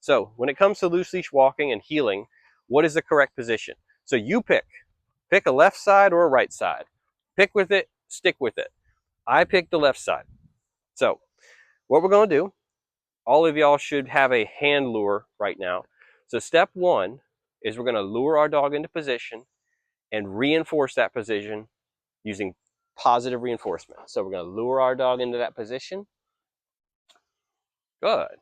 So when it comes to loose leash walking and heeling, what is the correct position? So you pick a left side or a right side. Pick with it, stick with it. I picked the left side. So what we're going to do, all of y'all should have a hand lure right now. So step one is we're going to lure our dog into position and reinforce that position using positive reinforcement. So we're going to lure our dog into that position. Good.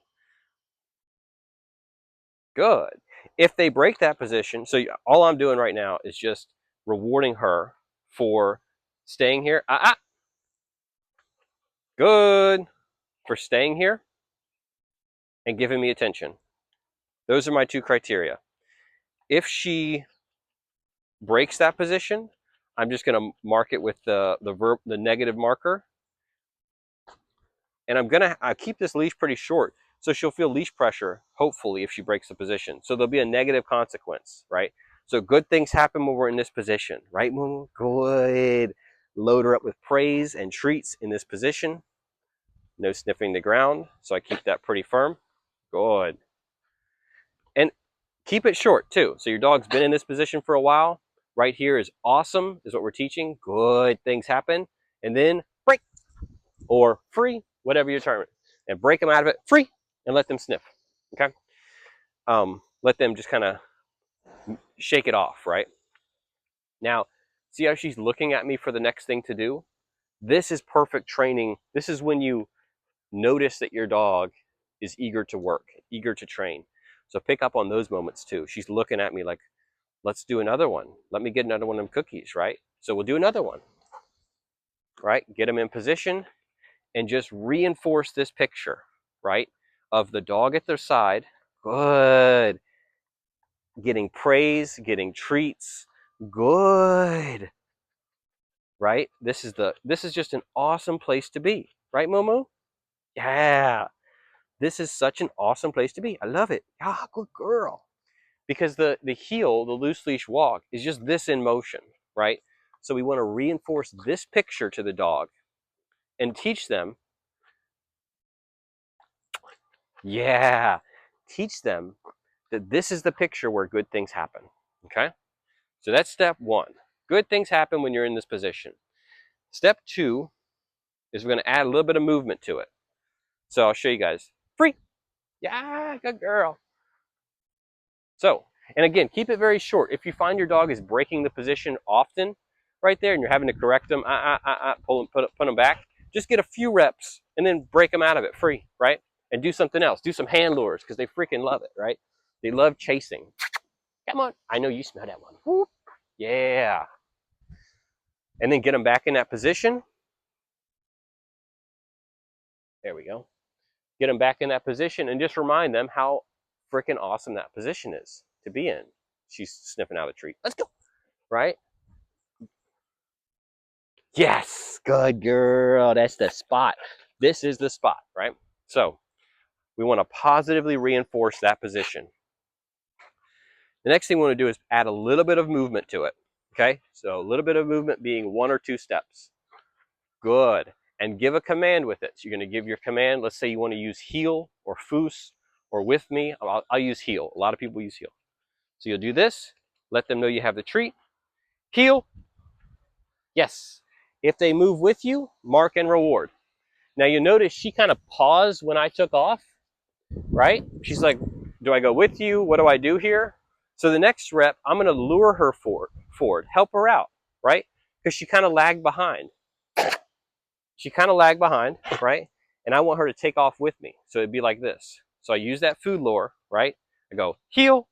Good. If they break that position, so all I'm doing right now is just rewarding her for staying here. Good. For staying here and giving me attention. Those are my two criteria. If she breaks that position, I'm just going to mark it with the negative marker. And I keep this leash pretty short, so she'll feel leash pressure, hopefully, if she breaks the position. So there'll be a negative consequence, right? So good things happen when we're in this position, right, Moo? Good. Load her up with praise and treats in this position. No sniffing the ground, so I keep that pretty firm. Good. And keep it short, too. So your dog's been in this position for a while. Right here is awesome, is what we're teaching. Good things happen. And then break or free, whatever your term is. And break them out of it, free, and let them sniff, okay? Let them just kind of shake it off, right? Now, see how she's looking at me for the next thing to do? This is perfect training. This is when you notice that your dog is eager to work, eager to train. So pick up on those moments too. She's looking at me like, let's do another one. Let me get another one of them cookies, right? So we'll do another one, right? Get them in position and just reinforce this picture, right? Of the dog at their side. Good. Getting praise, getting treats. Good. Right? This is just an awesome place to be. Right, Momo? Yeah. This is such an awesome place to be. I love it. Ah, good girl. Because the heel, the loose leash walk, is just this in motion, right? So we want to reinforce this picture to the dog and teach them. Yeah. Teach them that this is the picture where good things happen. Okay? So that's step one. Good things happen when you're in this position. Step two is we're going to add a little bit of movement to it. So I'll show you guys. Free. Yeah, good girl. So, and again, keep it very short. If you find your dog is breaking the position often, right there, and you're having to correct them, pull them, put them back, just get a few reps and then break them out of it free, right? And do something else. Do some hand lures because they freaking love it, right? They love chasing. Come on. I know you smell that one. Whoop. Yeah. And then get them back in that position. There we go. Get them back in that position and just remind them how freaking awesome that position is to be in. She's sniffing out a treat. Let's go. Right? Yes. Good girl. That's the spot. This is the spot, right? So we want to positively reinforce that position. The next thing we want to do is add a little bit of movement to it. Okay? So a little bit of movement being 1 or 2 steps. Good. And give a command with it. So you're going to give your command. Let's say you want to use heel or foos or with me. I'll use heel. A lot of people use heel. So you'll do this. Let them know you have the treat. Heel. Yes. If they move with you, mark and reward. Now you notice she kind of paused when I took off, right? She's like, do I go with you? What do I do here? So the next rep, I'm going to lure her forward, help her out, right? Because she kind of lagged behind. Right? And I want her to take off with me. So it'd be like this. So I use that food lure, right? I go, heel.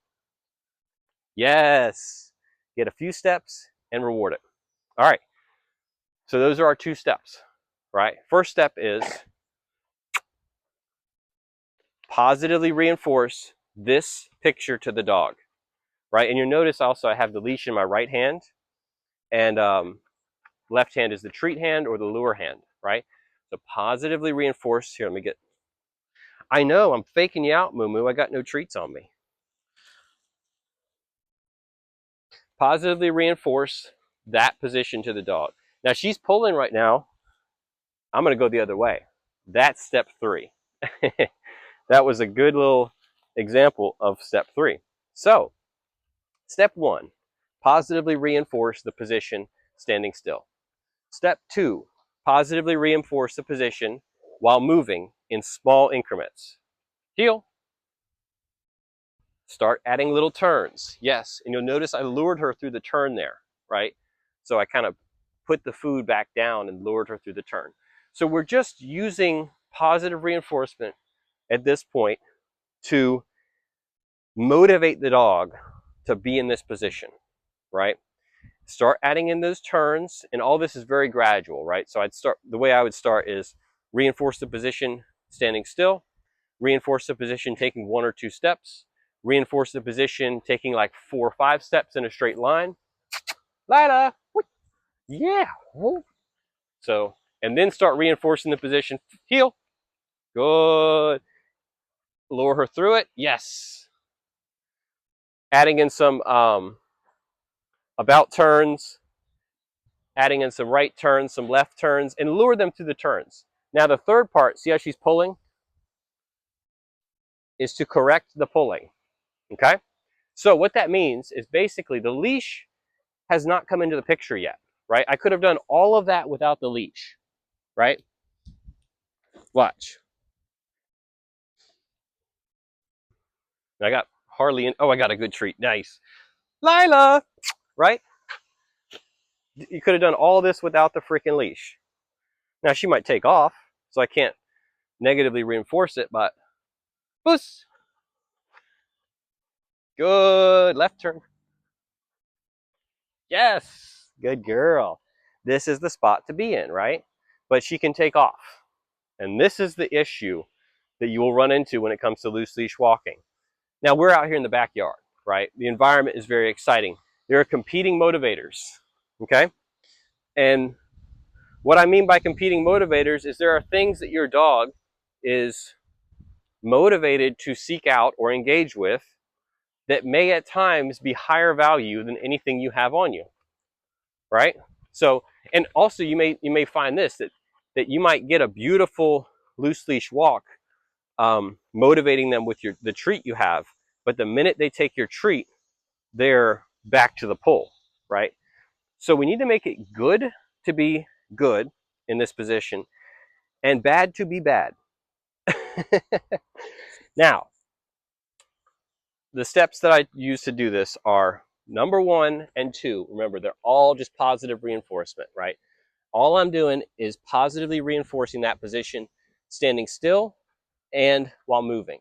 Yes. Get a few steps and reward it. All right. So those are our 2 steps, right? First step is positively reinforce this picture to the dog, right? And you'll notice also I have the leash in my right hand and left hand is the treat hand or the lure hand, right? So positively reinforce. Here, let me get, I know, I'm faking you out, Moo Moo. I got no treats on me. Positively reinforce that position to the dog. Now she's pulling right now. I'm going to go the other way. That's step 3. That was a good little example of step 3. So, step 1, positively reinforce the position standing still. Step 2, positively reinforce the position while moving in small increments. Heel. Start adding little turns. Yes, and you'll notice I lured her through the turn there, right? So I kind of put the food back down and lured her through the turn. So we're just using positive reinforcement at this point to motivate the dog to be in this position, right? Start adding in those turns, and all this is very gradual, right? So the way I would start is reinforce the position standing still, reinforce the position taking 1 or 2 steps, reinforce the position taking like 4 or 5 steps in a straight line. Lila, yeah. So, and then start reinforcing the position. Heel, good. Lower her through it, yes. Adding in some about turns, adding in some right turns, some left turns, and lure them through the turns. Now the third part, see how she's pulling? Is to correct the pulling, okay? So what that means is basically the leash has not come into the picture yet, right? I could have done all of that without the leash, right? Watch. I got Harley in. Oh, I got a good treat. Nice. Lila, right? You could have done all this without the freaking leash. Now she might take off, so I can't negatively reinforce it, but puss. Good. Left turn. Yes. Good girl. This is the spot to be in, right? But she can take off. And this is the issue that you will run into when it comes to loose leash walking. Now we're out here in the backyard, right? The environment is very exciting. There are competing motivators, okay? And what I mean by competing motivators is there are things that your dog is motivated to seek out or engage with that may at times be higher value than anything you have on you, right? So, and also you may find this, that you might get a beautiful loose leash walk motivating them with the treat you have, but the minute they take your treat, they're back to the pull, right? So we need to make it good to be good in this position and bad to be bad. Now, the steps that I use to do this are number 1 and 2. Remember, they're all just positive reinforcement, right? All I'm doing is positively reinforcing that position, standing still and while moving.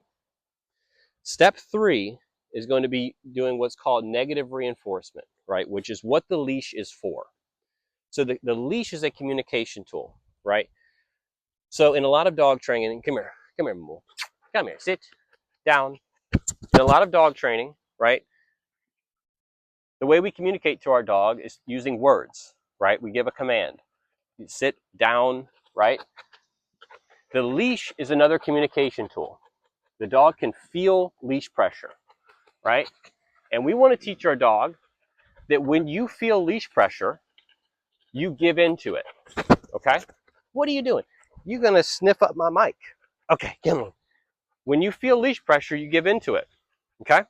Step 3 is going to be doing what's called negative reinforcement, right? Which is what the leash is for. So the leash is a communication tool, right? So in a lot of dog training, come here, Moo. Come here, sit down. In a lot of dog training, right? The way we communicate to our dog is using words, right? We give a command. You sit down, right? The leash is another communication tool. The dog can feel leash pressure, right? And we want to teach our dog that when you feel leash pressure, you give in to it, okay? What are you doing? You're going to sniff up my mic. Okay, come on. When you feel leash pressure, you give into it, okay?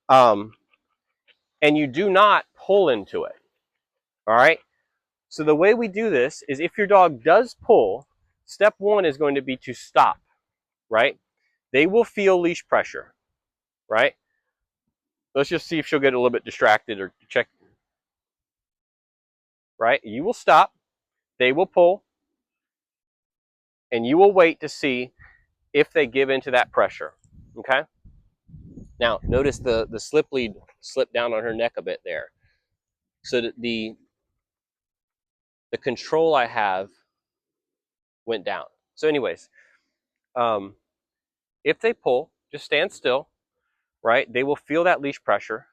And you do not pull into it, all right? So the way we do this is if your dog does pull, step 1 is going to be to stop, right? They will feel leash pressure, right? Let's just see if she'll get a little bit distracted or check, right? You will stop, they will pull, and you will wait to see if they give into that pressure, okay? Now, notice the slip lead slipped down on her neck a bit there. So that the control I have went down. So anyways, if they pull, just stand still, right? They will feel that leash pressure.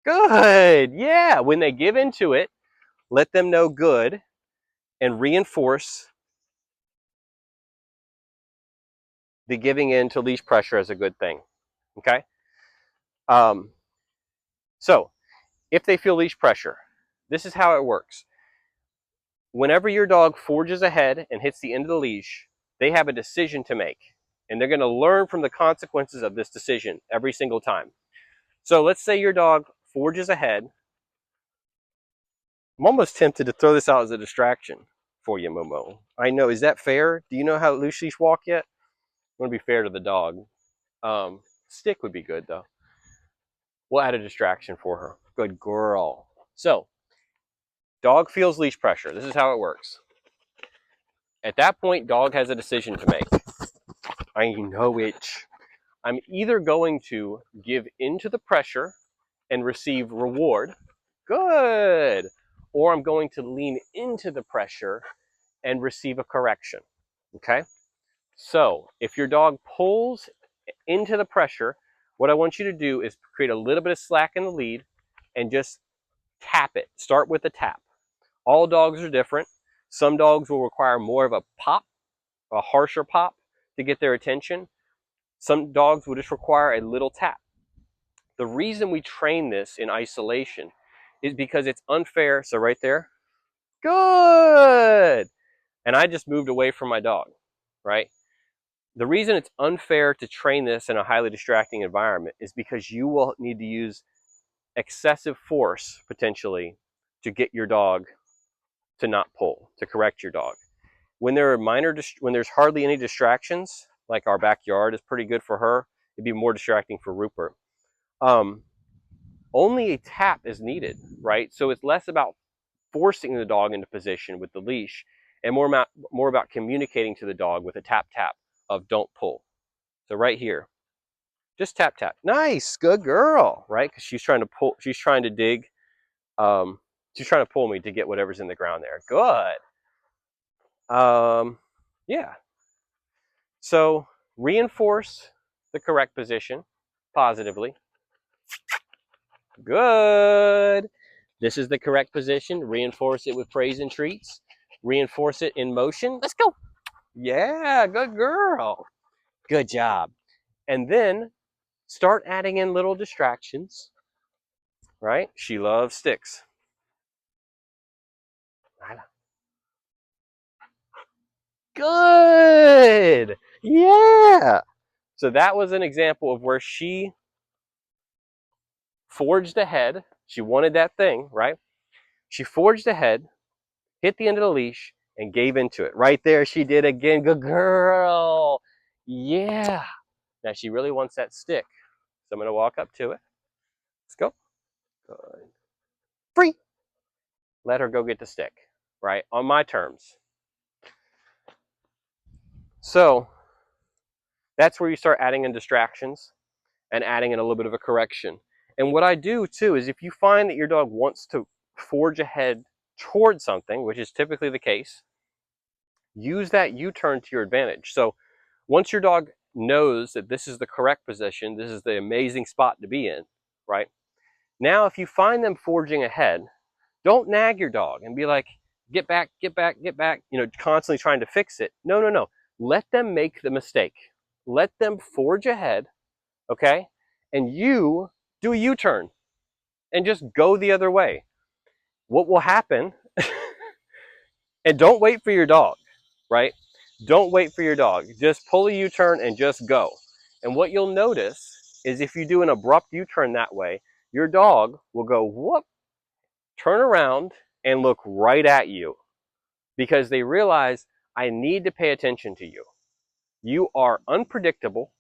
Good, yeah. When they give into it, let them know good and reinforce the giving in to leash pressure as a good thing, okay? So if they feel leash pressure, this is how it works. Whenever your dog forges ahead and hits the end of the leash, they have a decision to make. And they're going to learn from the consequences of this decision every single time. So let's say your dog forges ahead. I'm almost tempted to throw this out as a distraction for you, Momo. I know. Is that fair? Do you know how to loose leash walk yet? I want to be fair to the dog. Stick would be good, though. We'll add a distraction for her. Good girl. So, dog feels leash pressure. This is how it works. At that point, dog has a decision to make. I know it. I'm either going to give into the pressure and receive reward. Good. Or I'm going to lean into the pressure and receive a correction. Okay? So, if your dog pulls into the pressure, what I want you to do is create a little bit of slack in the lead and just tap it. Start with a tap. All dogs are different. Some dogs will require more of a pop, a harsher pop to get their attention. Some dogs will just require a little tap. The reason we train this in isolation is because it's unfair. So right there, good. And I just moved away from my dog, right? The reason it's unfair to train this in a highly distracting environment is because you will need to use excessive force potentially to get your dog to not pull, to correct your dog. When there are when there's hardly any distractions, like our backyard is pretty good for her, it'd be more distracting for Rupert. Only a tap is needed, right? So it's less about forcing the dog into position with the leash and more about communicating to the dog with a tap tap of don't pull. So right here, just tap tap. Nice, good girl, right? Because she's trying to pull, she's trying to dig. She's trying to pull me to get whatever's in the ground there. Good. Yeah. So reinforce the correct position positively. Good. This is the correct position. Reinforce it with praise and treats. Reinforce it in motion. Let's go. Yeah, good girl. Good job. And then start adding in little distractions, right? She loves sticks. Good. Yeah. So that was an example of where she forged ahead. She wanted that thing, right? She forged ahead, hit the end of the leash, and gave into it. Right there, she did again. Good girl. Yeah. Now she really wants that stick. So I'm going to walk up to it. Let's go. Good. Free. Let her go get the stick, right? On my terms. So that's where you start adding in distractions and adding in a little bit of a correction. And what I do too is if you find that your dog wants to forge ahead towards something, which is typically the case, use that U-turn to your advantage. So once your dog knows that this is the correct position, this is the amazing spot to be in, right? Now, if you find them forging ahead, don't nag your dog and be like, get back, get back, get back, constantly trying to fix it. No, no, no. Let them make the mistake. Let them forge ahead, okay? And you do a U-turn and just go the other way. What will happen, and don't wait for your dog, right? Don't wait for your dog. Just pull a U-turn and just go. And what you'll notice is if you do an abrupt U-turn that way, your dog will go, whoop, turn around and look right at you because they realize I need to pay attention to you. You are unpredictable.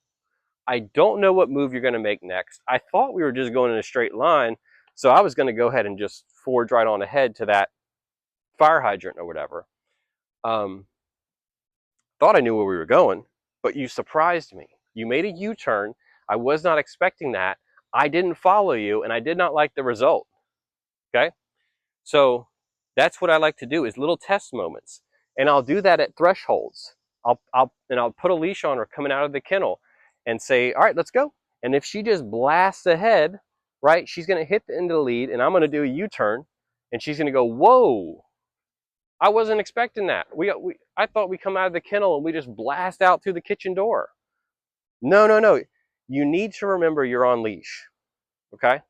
I don't know what move you're going to make next. I thought we were just going in a straight line, so I was going to go ahead and just forge right on ahead to that fire hydrant or whatever. Thought I knew where we were going, but you surprised me. You made a U-turn. I was not expecting that. I didn't follow you, and I did not like the result. Okay? So that's what I like to do is little test moments. And I'll do that at thresholds. I'll put a leash on her coming out of the kennel and say, all right, let's go. And if she just blasts ahead, right, she's going to hit the end of the lead, and I'm going to do a U-turn, and she's going to go, whoa, I wasn't expecting that. I thought we come out of the kennel and we just blast out through the kitchen door. No, no, no. You need to remember you're on leash, okay?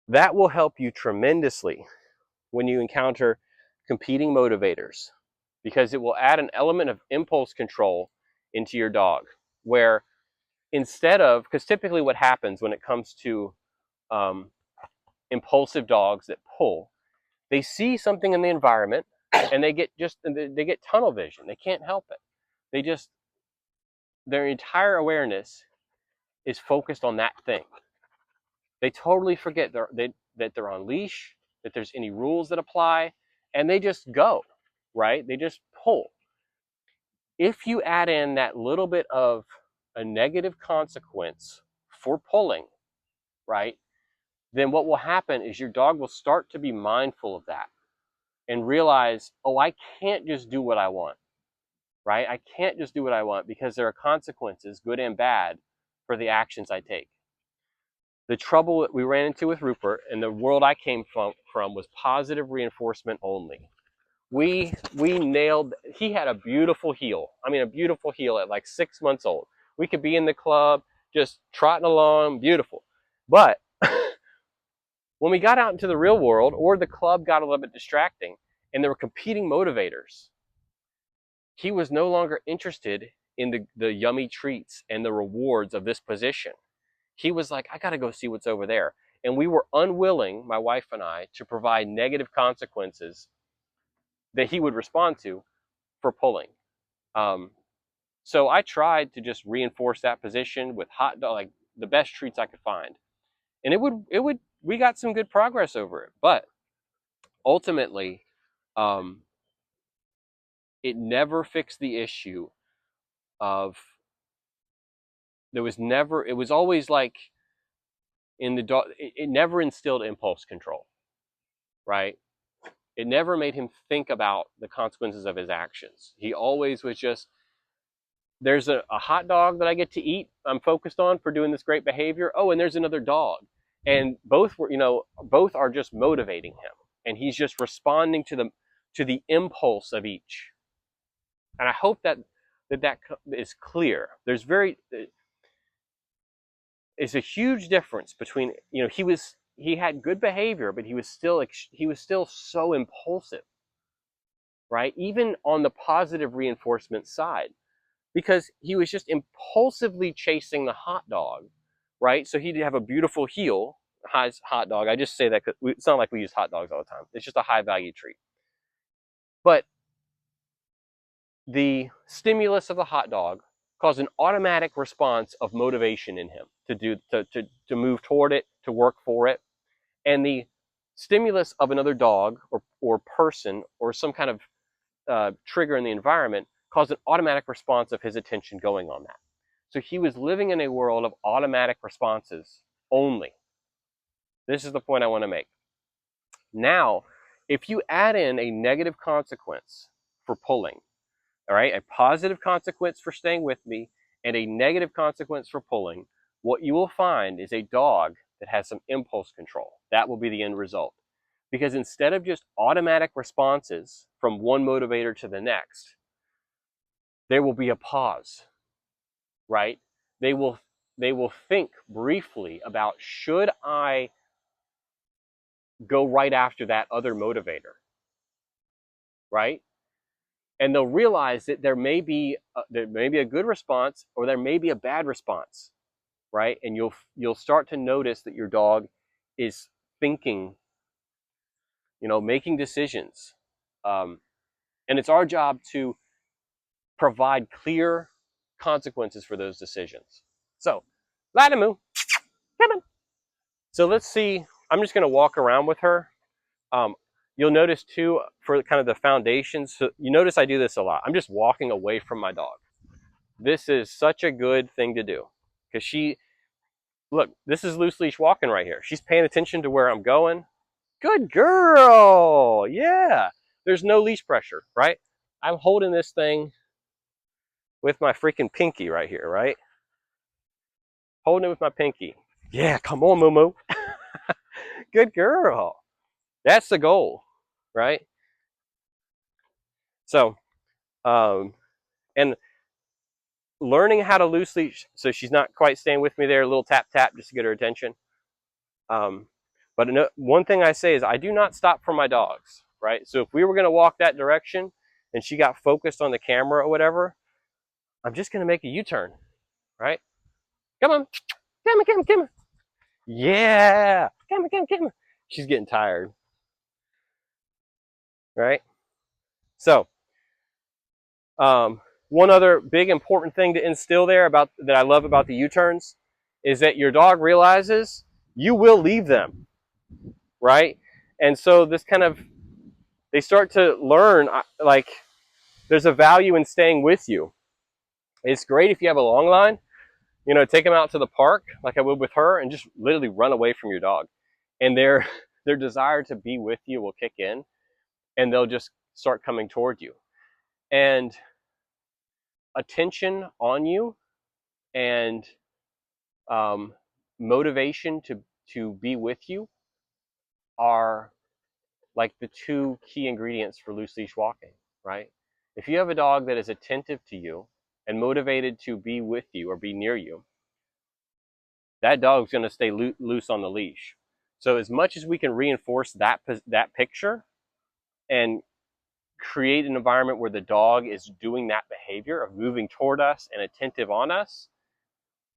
That will help you tremendously when you encounter competing motivators because it will add an element of impulse control into your dog, where instead of, because typically what happens when it comes to um, impulsive dogs that pull, they see something in the environment and they get tunnel vision. They can't help it. They just, their entire awareness is focused on that thing. They totally forget that they're on leash, that there's any rules that apply, and they just go, right? They just pull. If you add in that little bit of a negative consequence for pulling, right, then what will happen is your dog will start to be mindful of that and realize, oh, I can't just do what I want, right? I can't just do what I want because there are consequences, good and bad, for the actions I take. The trouble that we ran into with Rupert and the world I came from was positive reinforcement only. We nailed, he had a beautiful heel. I mean, a beautiful heel at like 6 months old. We could be in the club, just trotting along, beautiful. But when we got out into the real world, or the club got a little bit distracting, and there were competing motivators, he was no longer interested in the yummy treats and the rewards of this position. He was like, I got to go see what's over there. And we were unwilling, my wife and I, to provide negative consequences that he would respond to for pulling. Um, so I tried to just reinforce that position with hot dog, like the best treats I could find. And we got some good progress over it. But ultimately, um, it never fixed the issue of, it was always like in the dog, it never instilled impulse control, right? It never made him think about the consequences of his actions. He always was just, there's a hot dog that I get to eat, I'm focused on for doing this great behavior. Oh, and there's another dog. And both are just motivating him. And he's just responding to the impulse of each. And I hope that is clear. It's a huge difference between, he had good behavior, but he was still so impulsive, right? Even on the positive reinforcement side, because he was just impulsively chasing the hot dog, right? So he'd have a beautiful heel, hot dog. I just say that because it's not like we use hot dogs all the time. It's just a high value treat. But the stimulus of the hot dog caused an automatic response of motivation in him to move toward it, to work for it. And the stimulus of another dog or person or some kind of trigger in the environment caused an automatic response of his attention going on that. So he was living in a world of automatic responses only. This is the point I want to make. Now, if you add in a negative consequence for pulling, all right, a positive consequence for staying with me and a negative consequence for pulling, what you will find is a dog that has some impulse control. That will be the end result. Because instead of just automatic responses from one motivator to the next, there will be a pause, right? They will think briefly about, should I go right after that other motivator, right? And they'll realize that there may be a good response or there may be a bad response, right? And you'll start to notice that your dog is thinking, making decisions, and it's our job to provide clear consequences for those decisions. So, Latimu, come on. So let's see. I'm just going to walk around with her. Um, you'll notice too, for kind of the foundations. So you notice I do this a lot. I'm just walking away from my dog. This is such a good thing to do because look, this is loose leash walking right here. She's paying attention to where I'm going. Good girl. Yeah. There's no leash pressure, right? I'm holding this thing with my freaking pinky right here, right? Holding it with my pinky. Yeah, come on, Moo. Good girl. That's the goal, right? So, and learning how to loose leash, so she's not quite staying with me there, a little tap tap just to get her attention. But one thing I say is I do not stop for my dogs, right? So if we were going to walk that direction and she got focused on the camera or whatever, I'm just going to make a U-turn, right? Come on. Come on, come on, come on. Yeah. Come on, come on, come on. She's getting tired, right? So, one other big important thing to instill there about that I love about the U-turns is that your dog realizes you will leave them, right? And so this kind of, they start to learn like there's a value in staying with you. It's great if you have a long line, you know, take them out to the park like I would with her and just literally run away from your dog. And their desire to be with you will kick in and they'll just start coming toward you. And attention on you and motivation to be with you are like the two key ingredients for loose leash walking, right? If you have a dog that is attentive to you and motivated to be with you or be near you, that dog's going to stay loose on the leash. So as much as we can reinforce that picture and create an environment where the dog is doing that behavior of moving toward us and attentive on us,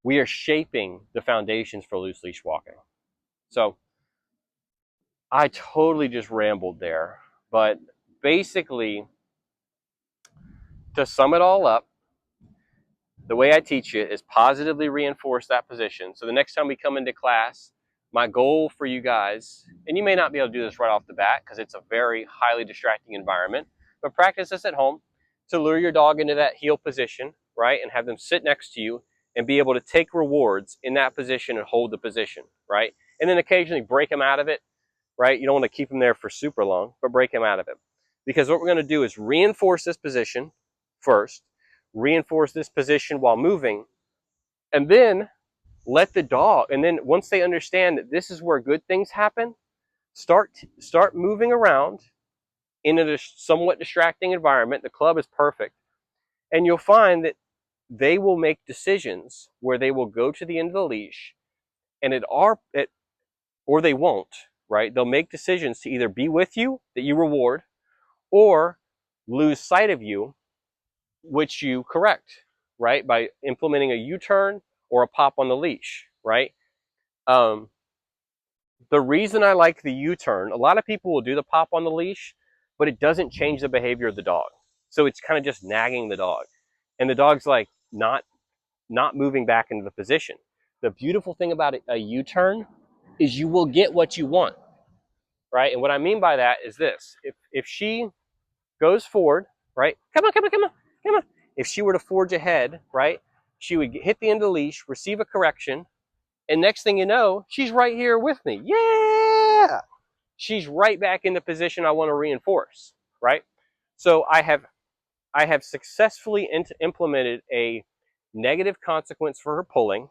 we are shaping the foundations for loose leash walking. So I totally just rambled there, but basically, to sum it all up, the way I teach it is positively reinforce that position. So the next time we come into class, my goal for you guys, and you may not be able to do this right off the bat because it's a very highly distracting environment, but practice this at home to lure your dog into that heel position, right? And have them sit next to you and be able to take rewards in that position and hold the position, right? And then occasionally break them out of it, right? You don't want to keep them there for super long, but break them out of it. Because what we're going to do is reinforce this position first, reinforce this position while moving, and then let the dog, and then once they understand that this is where good things happen, start moving around in a somewhat distracting environment. The club is perfect, and you'll find that they will make decisions where they will go to the end of the leash, and or they won't, right? They'll make decisions to either be with you that you reward, or lose sight of you, which you correct, right? By implementing a U-turn or a pop on the leash, right? Um, the reason I like the U-turn, a lot of people will do the pop on the leash, but it doesn't change the behavior of the dog. So it's kind of just nagging the dog. And the dog's like not moving back into the position. The beautiful thing about a U-turn is you will get what you want, right? And what I mean by that is this. If she goes forward, right? Come on, come on, come on, come on. If she were to forge ahead, right? She would hit the end of the leash, receive a correction, and next thing you know, she's right here with me. Yeah! She's right back in the position I want to reinforce, right? So I have successfully implemented a negative consequence for her pulling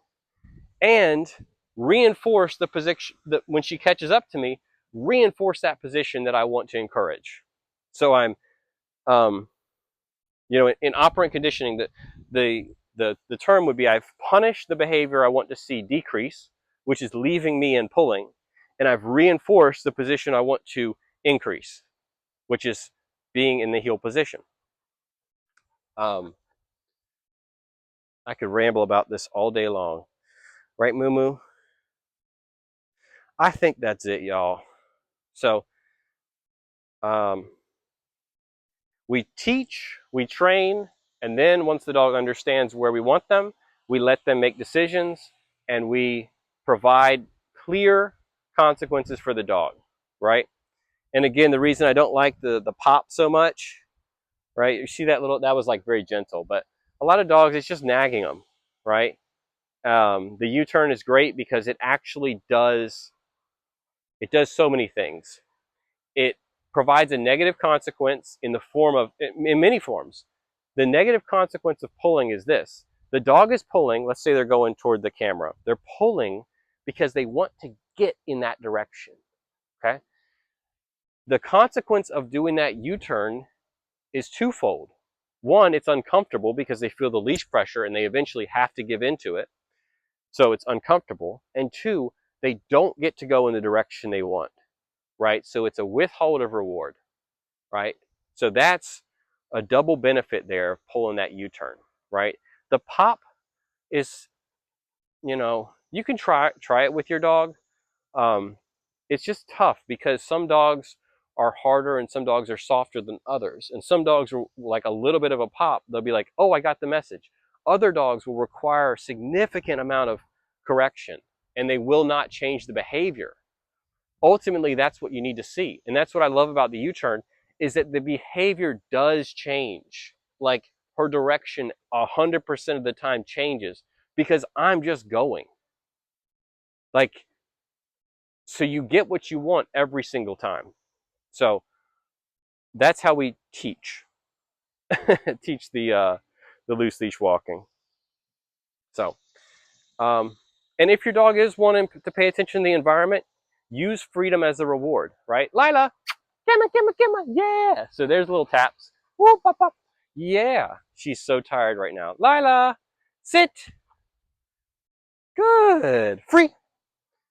and reinforce the position that when she catches up to me, reinforce that position that I want to encourage. So I'm in operant conditioning, the term would be I've punished the behavior I want to see decrease, which is leaving me and pulling, and I've reinforced the position I want to increase, which is being in the heel position. I could ramble about this all day long. Right, Moo Moo? I think that's it, y'all. So, we teach, we train, and then once the dog understands where we want them, we let them make decisions and we provide clear consequences for the dog, right? And again, the reason I don't like the pop so much, right? You see that was like very gentle, but a lot of dogs, it's just nagging them, right? The U-turn is great because it actually does so many things. It provides a negative consequence in many forms. The negative consequence of pulling is this. The dog is pulling, let's say they're going toward the camera. They're pulling because they want to get in that direction, okay? The consequence of doing that U-turn is twofold. One, it's uncomfortable because they feel the leash pressure and they eventually have to give into it. So it's uncomfortable. And two, they don't get to go in the direction they want, right? So it's a withhold of reward, right? So that's a double benefit there of pulling that U-turn. right? The pop is, you can try it with your dog. Um, it's just tough because some dogs are harder and some dogs are softer than others. And some dogs are like a little bit of a pop. They'll be like, oh, I got the message. Other dogs will require a significant amount of correction and they will not change the behavior. Ultimately, that's what you need to see. And that's what I love about the U-turn is that the behavior does change. Like her direction 100% of the time changes because I'm just going. Like, so you get what you want every single time. So that's how we teach teach the loose leash walking. So and if your dog is wanting to pay attention to the environment, use freedom as a reward, right? Lila, come on, yeah. So there's little taps. Whoop, pop, pop. Yeah, she's so tired right now. Lila, sit. Good. Free.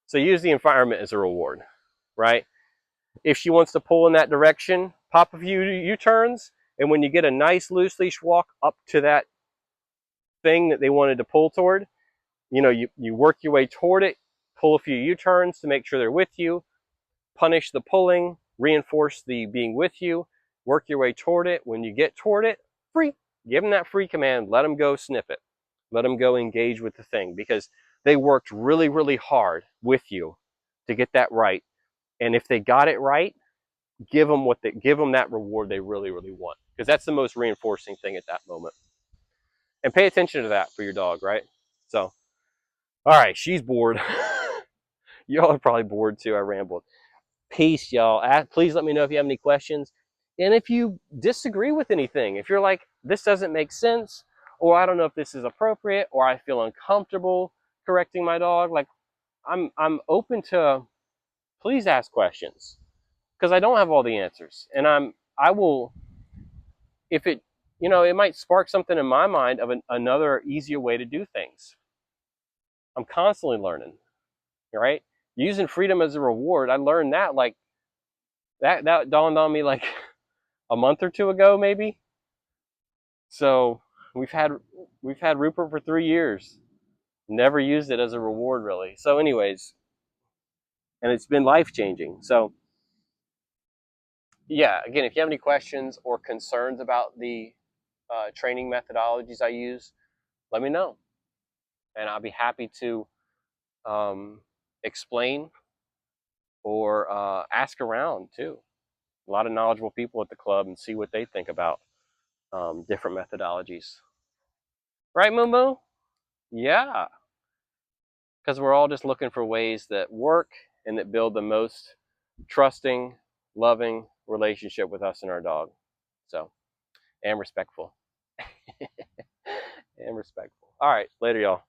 So use the environment as a reward, right? If she wants to pull in that direction, pop a few U-turns, and when you get a nice loose leash walk up to that thing that they wanted to pull toward, you work your way toward it, pull a few U-turns to make sure they're with you, punish the pulling, reinforce the being with you, work your way toward it. When you get toward it, free. Give them that free command, let them go sniff it. Let them go engage with the thing because they worked really, really hard with you to get that right. And if they got it right, give them that reward they really, really want, because that's the most reinforcing thing at that moment. And pay attention to that for your dog, right? So, all right, she's bored. Y'all are probably bored too. I rambled. Peace, y'all. Please let me know if you have any questions. And if you disagree with anything, if you're like, this doesn't make sense, or I don't know if this is appropriate, or I feel uncomfortable correcting my dog, like I'm open to, please ask questions, because I don't have all the answers. And I will, if it, it might spark something in my mind of another easier way to do things. I'm constantly learning, right? Using freedom as a reward. I learned that like that dawned on me like a month or two ago, maybe. So we've had Rupert for 3 years. Never used it as a reward really. So anyways, and it's been life changing. So yeah, again, if you have any questions or concerns about the training methodologies I use, let me know, and I'll be happy to explain or ask around too. A lot of knowledgeable people at the club and see what they think about different methodologies. Right, Moo Moo? Yeah, because we're all just looking for ways that work and that build the most trusting, loving relationship with us and our dog. So, and respectful. And respectful. All right, later, y'all.